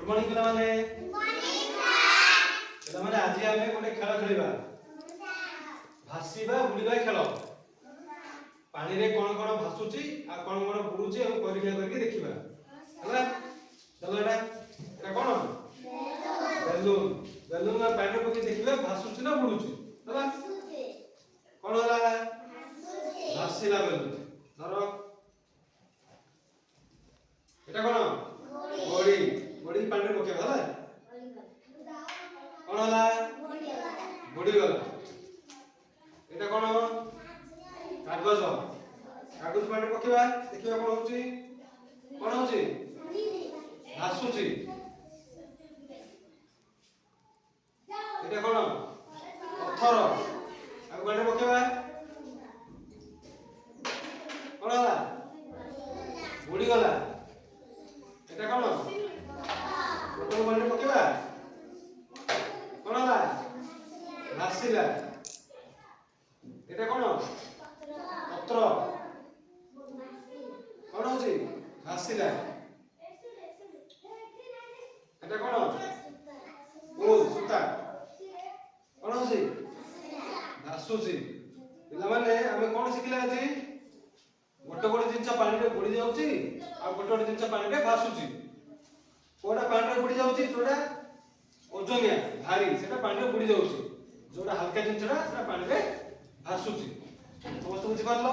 morning पिलामाने पिलामाने आज आमे गोटे खेल खेलिबा भासीबा बुडीबा खेल पानी रे कोन कोन भासुची आ कोन कोन बुडुची हम परीक्षा करके देखिबा हला चलो एटा कोन बेलून बेलून में पानी रे पके देखिबा भासुची ना बुडुची हला कोन हला भासीला बेलून धरो एटा कोन गोड़ी गोड़ी पानी रे पके हला कोन हला बुडी गला एटा कोन कागज कागज पानी पकेबा देखिबा कोन होची भासुची एटा कोन पत्थर आ पानी पकेबा कोन हला बुडी गला एटा कोन बोतल पानी पकेबा कोन हला भासीला एटा कोन पत्र कोन होची भासीला एटा कोन ओल सुता कोन होची भासुची पिला माने आमे कोन शिखिला अछि गोटे गोटे जिंस पानी रे बुडी जाउची आ गोटे गोटे जिंस पानी रे भासुची कोडा पानी रे बुडी जाउची तोडा ओजनिया भारी सेटा पानी रे बुडी जाउची जोडा हल्का जिंसडा सेटा पानी रे भासुची समस्त बुझी पारलो